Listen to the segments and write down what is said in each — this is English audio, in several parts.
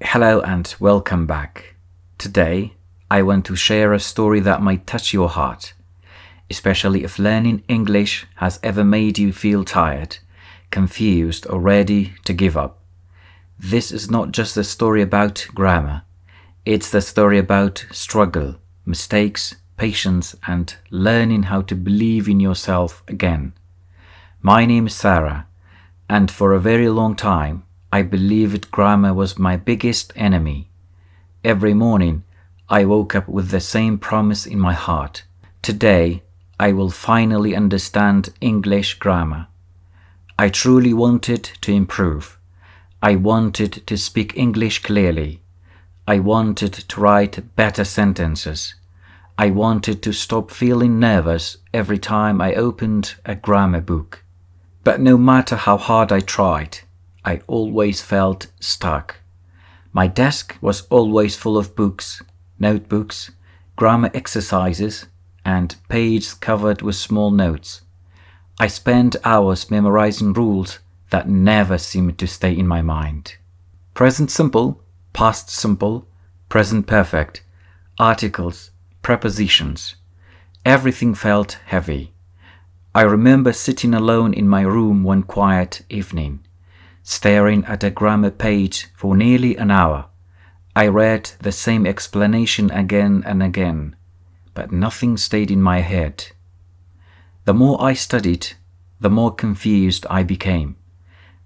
Hello and welcome back. Today, I want to share a story that might touch your heart, especially if learning English has ever made you feel tired, confused, or ready to give up. This is not just a story about grammar. It's the story about struggle, mistakes, patience, and learning how to believe in yourself again. My name is Sarah, and for a very long time, I believed grammar was my biggest enemy. Every morning, I woke up with the same promise in my heart. Today, I will finally understand English grammar. I truly wanted to improve. I wanted to speak English clearly. I wanted to write better sentences. I wanted to stop feeling nervous every time I opened a grammar book. But no matter how hard I tried, I always felt stuck. My desk was always full of books, notebooks, grammar exercises, and pages covered with small notes. I spent hours memorizing rules that never seemed to stay in my mind. Present simple, past simple, present perfect, articles, prepositions. Everything felt heavy. I remember sitting alone in my room one quiet evening, staring at a grammar page for nearly an hour. I read the same explanation again and again, but nothing stayed in my head. The more I studied, the more confused I became,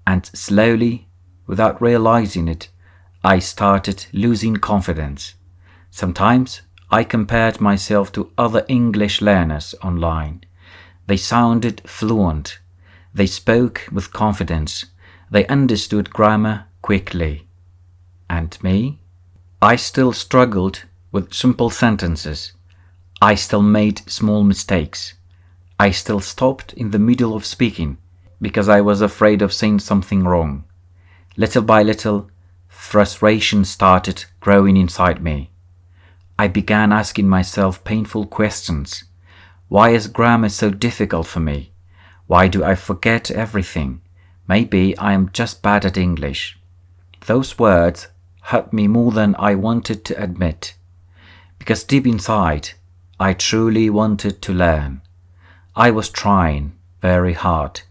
and slowly, without realizing it, I started losing confidence. Sometimes I compared myself to other English learners online. They sounded fluent. They spoke with confidence. They understood grammar quickly. And me? I still struggled with simple sentences. I still made small mistakes. I still stopped in the middle of speaking because I was afraid of saying something wrong. Little by little, frustration started growing inside me. I began asking myself painful questions. Why is grammar so difficult for me? Why do I forget everything? Maybe I am just bad at English. Those words hurt me more than I wanted to admit, because deep inside, I truly wanted to learn. I was trying very hard,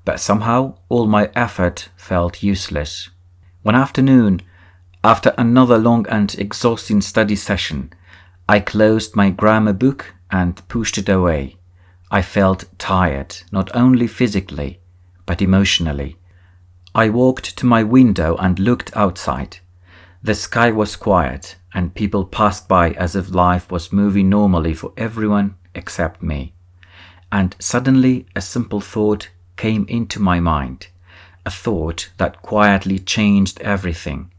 but somehow all my effort felt useless. One afternoon, after another long and exhausting study session, I closed my grammar book and pushed it away. I felt tired, not only physically, but emotionally. I walked to my window and looked outside. The sky was quiet, and people passed by as if life was moving normally for everyone except me. And suddenly a simple thought came into my mind, a thought that quietly changed everything.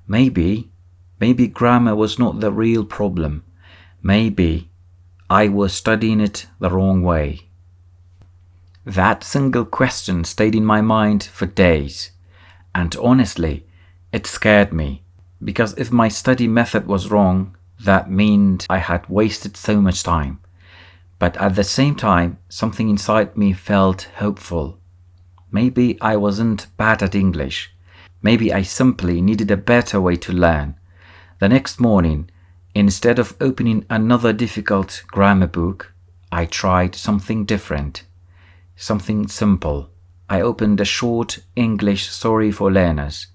Maybe grammar was not the real problem. Maybe I was studying it the wrong way. That single question stayed in my mind for days, and honestly, it scared me, because if my study method was wrong, that meant I had wasted so much time. But at the same time, something inside me felt hopeful. Maybe I wasn't bad at English. Maybe I simply needed a better way to learn. The next morning, instead of opening another difficult grammar book, I tried something different. Something simple. I opened a short English story for learners.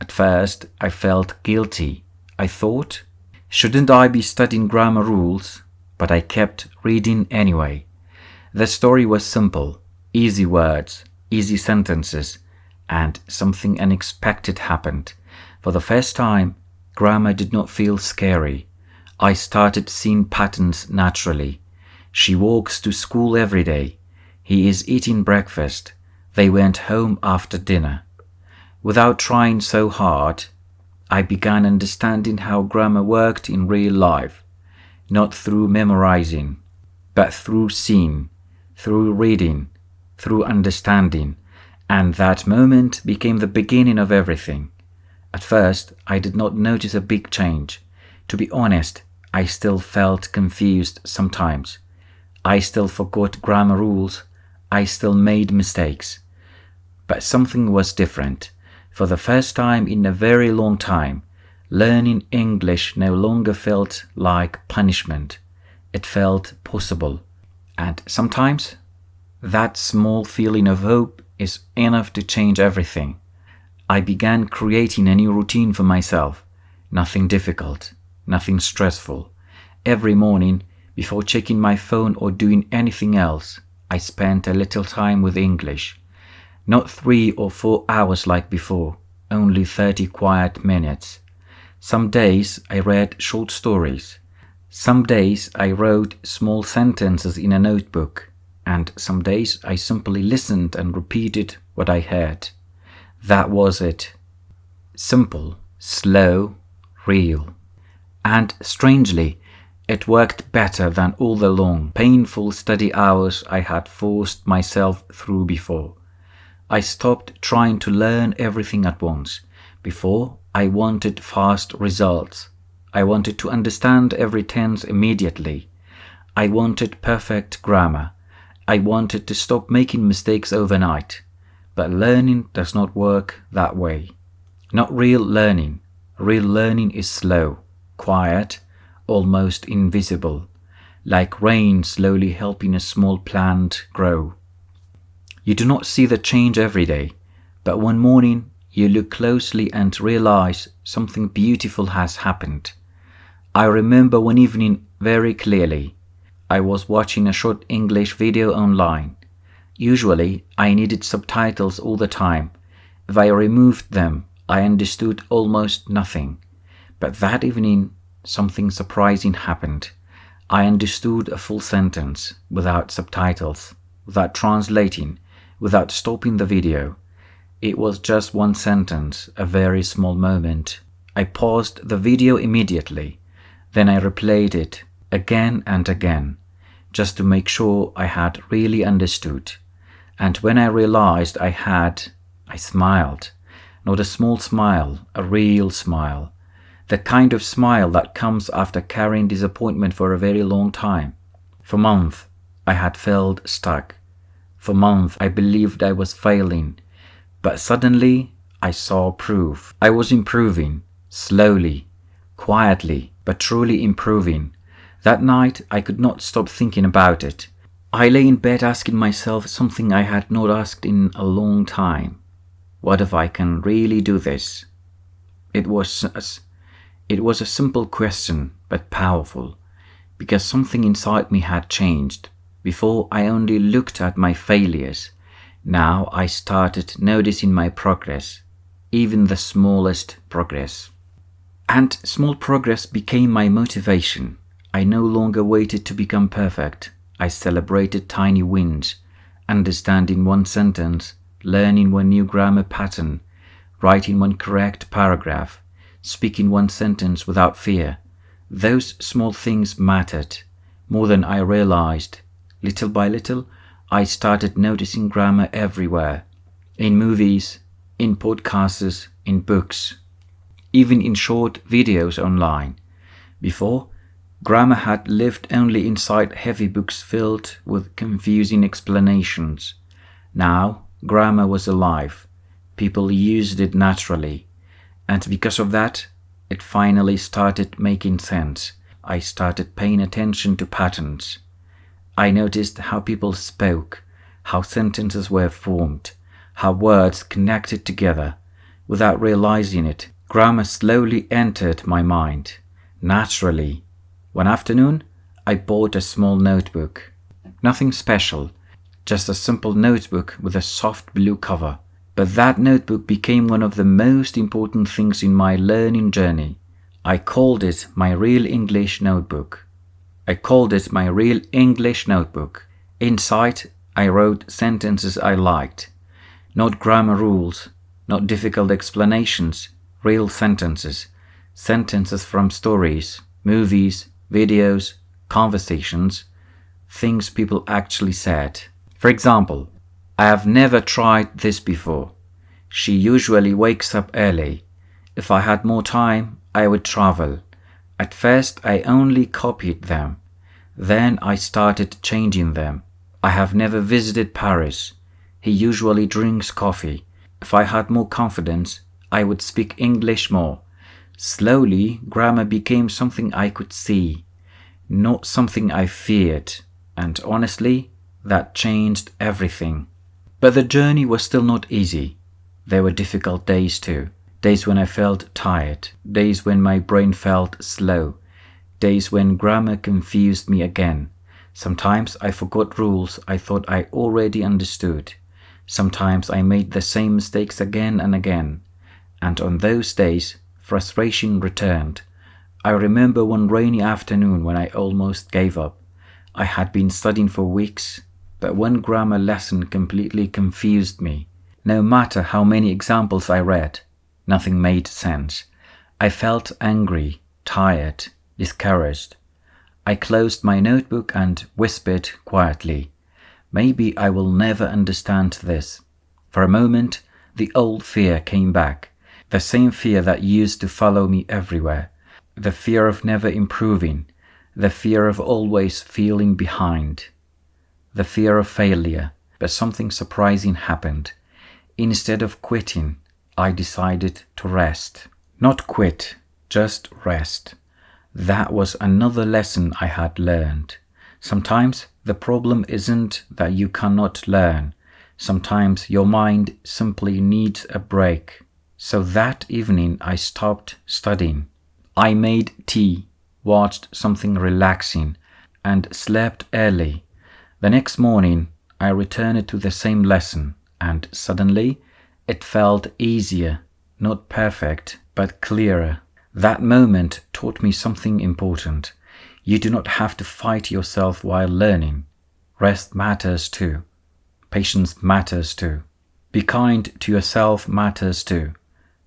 At first, I felt guilty. I thought, shouldn't I be studying grammar rules? But I kept reading anyway. The story was simple, easy words, easy sentences, and something unexpected happened. For the first time, grammar did not feel scary. I started seeing patterns naturally. She walks to school every day. He is eating breakfast. They went home after dinner. Without trying so hard, I began understanding how grammar worked in real life, not through memorizing, but through seeing, through reading, through understanding, and that moment became the beginning of everything. At first, I did not notice a big change. To be honest, I still felt confused sometimes. I still forgot grammar rules. I still made mistakes. But something was different. For the first time in a very long time, Learning English no longer felt like punishment. It felt possible. And sometimes that small feeling of hope is enough to change everything. I began creating a new routine for myself. Nothing difficult, nothing stressful. Every morning, before checking my phone or doing anything else, I spent a little time with English. Not 3 or 4 hours like before, only 30 quiet minutes. Some days I read short stories. Some days I wrote small sentences in a notebook. And some days I simply listened and repeated what I heard. That was it. Simple, slow, real. And strangely, it worked better than all the long, painful study hours I had forced myself through before. I stopped trying to learn everything at once. Before, I wanted fast results. I wanted to understand every tense immediately. I wanted perfect grammar. I wanted to stop making mistakes overnight. But learning does not work that way. Not real learning. Real learning is slow, quiet, almost invisible, like rain slowly helping a small plant grow. You do not see the change every day, but one morning you look closely and realize something beautiful has happened. I remember one evening very clearly. I was watching a short English video online. Usually, I needed subtitles all the time. If I removed them, I understood almost nothing. But that evening, something surprising happened. I understood a full sentence without subtitles, without translating, without stopping the video. It was just one sentence, a very small moment. I paused the video immediately. Then I replayed it again and again, just to make sure I had really understood. And when I realized I had, I smiled. Not a small smile, a real smile. The kind of smile that comes after carrying disappointment for a very long time. For months, I had felt stuck. For months, I believed I was failing. But suddenly, I saw proof. I was improving, slowly, quietly, but truly improving. That night, I could not stop thinking about it. I lay in bed asking myself something I had not asked in a long time. What if I can really do this? It was a simple question, but powerful, because something inside me had changed. Before, I only looked at my failures. Now I started noticing my progress, even the smallest progress. And small progress became my motivation. I no longer waited to become perfect. I celebrated tiny wins, understanding one sentence, learning one new grammar pattern, writing one correct paragraph, speaking one sentence without fear. Those small things mattered more than I realized. Little by little, I started noticing grammar everywhere, in movies, in podcasts, in books, even in short videos online. Before, grammar had lived only inside heavy books filled with confusing explanations. Now, grammar was alive. People used it naturally. And because of that, it finally started making sense. I started paying attention to patterns. I noticed how people spoke, how sentences were formed, how words connected together. Without realizing it, grammar slowly entered my mind, naturally. One afternoon, I bought a small notebook. Nothing special, just a simple notebook with a soft blue cover. But that notebook became one of the most important things in my learning journey. I called it my Real English Notebook. Inside, I wrote sentences I liked. Not grammar rules, not difficult explanations, real sentences. Sentences from stories, movies, videos, conversations, things people actually said. For example, I have never tried this before. She usually wakes up early. If I had more time, I would travel. At first, I only copied them. Then I started changing them. I have never visited Paris. He usually drinks coffee. If I had more confidence, I would speak English more. Slowly, grammar became something I could see, not something I feared, and honestly, that changed everything. But the journey was still not easy. There were difficult days too. Days when I felt tired, days when my brain felt slow, days when grammar confused me again. Sometimes I forgot rules I thought I already understood. Sometimes I made the same mistakes again and again. And on those days, frustration returned. I remember one rainy afternoon when I almost gave up. I had been studying for weeks, but one grammar lesson completely confused me. No matter how many examples I read, nothing made sense. I felt angry, tired, discouraged. I closed my notebook and whispered quietly, "Maybe I will never understand this." For a moment, the old fear came back, the same fear that used to follow me everywhere, the fear of never improving, the fear of always feeling behind, the fear of failure. But something surprising happened. Instead of quitting, I decided to rest. Not quit, just rest. That was another lesson I had learned. Sometimes the problem isn't that you cannot learn. Sometimes your mind simply needs a break. So that evening I stopped studying. I made tea, watched something relaxing, and slept early. The next morning I returned to the same lesson, and suddenly it felt easier, not perfect, but clearer. That moment taught me something important. You do not have to fight yourself while learning. Rest matters too. Patience matters too. Be kind to yourself matters too.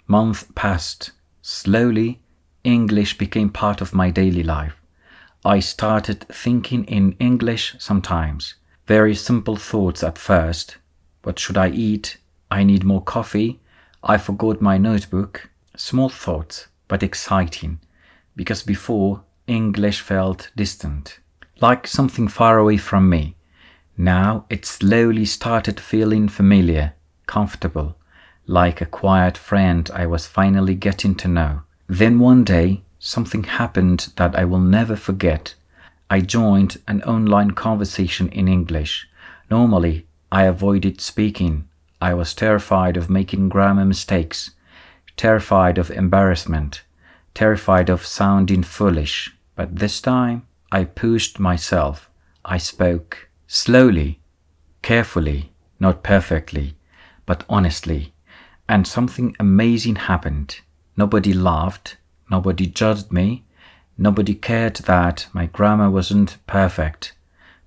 Months passed. Slowly, English became part of my daily life. I started thinking in English sometimes. Very simple thoughts at first. What should I eat? I need more coffee. I forgot my notebook. Small thoughts, but exciting, because before, English felt distant, like something far away from me. Now it slowly started feeling familiar, comfortable, like a quiet friend I was finally getting to know. Then one day, something happened that I will never forget. I joined an online conversation in English. Normally, I avoided speaking. I was terrified of making grammar mistakes, terrified of embarrassment, terrified of sounding foolish. But this time, I pushed myself. I spoke slowly, carefully, not perfectly, but honestly. And something amazing happened. Nobody laughed, nobody judged me, nobody cared that my grammar wasn't perfect.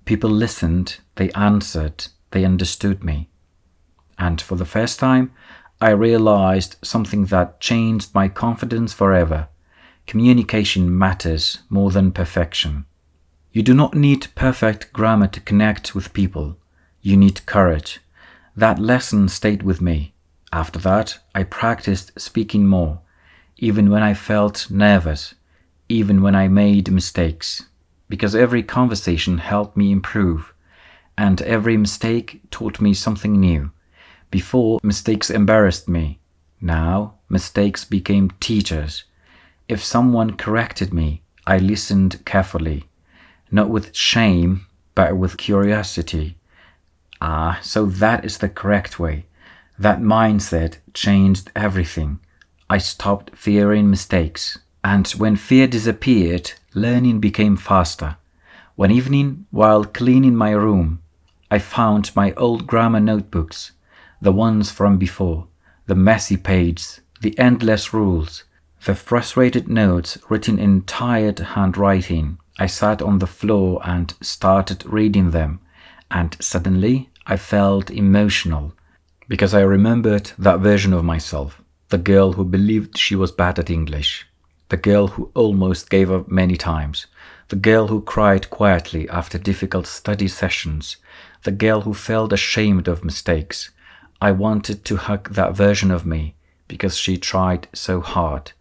People listened, they answered, they understood me. And for the first time, I realized something that changed my confidence forever. Communication matters more than perfection. You do not need perfect grammar to connect with people. You need courage. That lesson stayed with me. After that, I practiced speaking more, even when I felt nervous, even when I made mistakes, because every conversation helped me improve, and every mistake taught me something new. Before, mistakes embarrassed me. Now, mistakes became teachers. If someone corrected me, I listened carefully, not with shame, but with curiosity. So that is the correct way. That mindset changed everything. I stopped fearing mistakes. And when fear disappeared, learning became faster. One evening, while cleaning my room, I found my old grammar notebooks, the ones from before, the messy pages, the endless rules, the frustrated notes written in tired handwriting. I sat on the floor and started reading them, and suddenly I felt emotional, because I remembered that version of myself, the girl who believed she was bad at English, the girl who almost gave up many times, the girl who cried quietly after difficult study sessions, the girl who felt ashamed of mistakes. I wanted to hug that version of me because she tried so hard,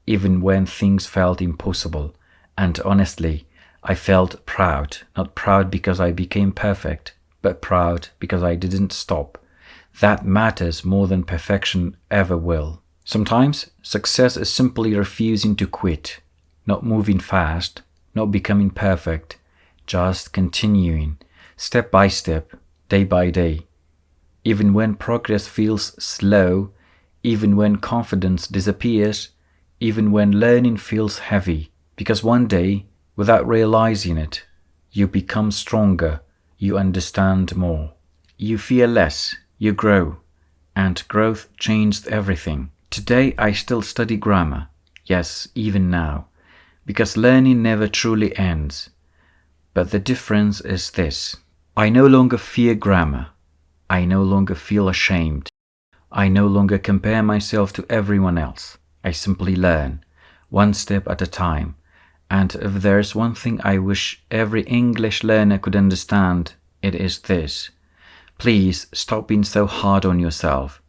even when things felt impossible. And honestly, I felt proud, not proud because I became perfect, but proud because I didn't stop. That matters more than perfection ever will. Sometimes success is simply refusing to quit, not moving fast, not becoming perfect, just continuing, step by step, day by day. Even when progress feels slow, even when confidence disappears, even when learning feels heavy, because one day, without realizing it, you become stronger, you understand more, you fear less, you grow, and growth changed everything. Today I still study grammar, yes, even now, because learning never truly ends. But the difference is this: I no longer fear grammar. I no longer feel ashamed. I no longer compare myself to everyone else. I simply learn, one step at a time. And if there's one thing I wish every English learner could understand, it is this: please stop being so hard on yourself.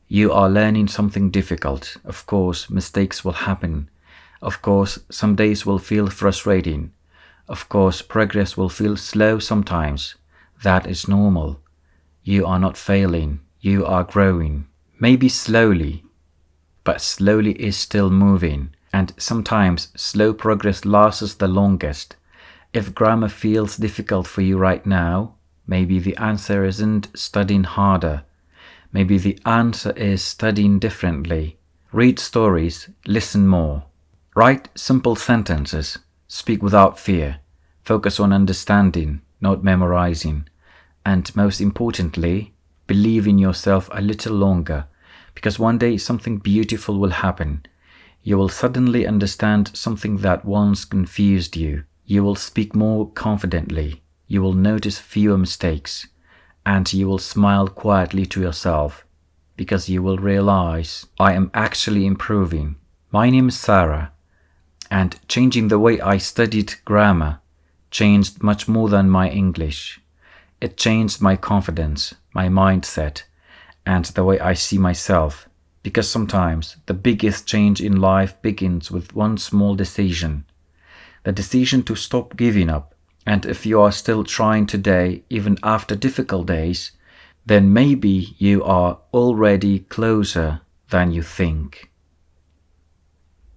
You are learning something difficult. Of course, mistakes will happen. Of course, some days will feel frustrating. Of course, progress will feel slow sometimes. That is normal. You are not failing. You are growing. Maybe slowly, but slowly is still moving. And sometimes slow progress lasts the longest. If grammar feels difficult for you right now, maybe the answer isn't studying harder. Maybe the answer is studying differently. Read stories, listen more. Write simple sentences, speak without fear. Focus on understanding, not memorizing. And most importantly, believe in yourself a little longer, because one day something beautiful will happen. You will suddenly understand something that once confused you. You will speak more confidently. You will notice fewer mistakes. And you will smile quietly to yourself, because you will realize, I am actually improving. My name is Sarah, and changing the way I studied grammar changed much more than my English. It changed my confidence, my mindset, and the way I see myself, because sometimes the biggest change in life begins with one small decision. The decision to stop giving up. And if you are still trying today, even after difficult days, then maybe you are already closer than you think.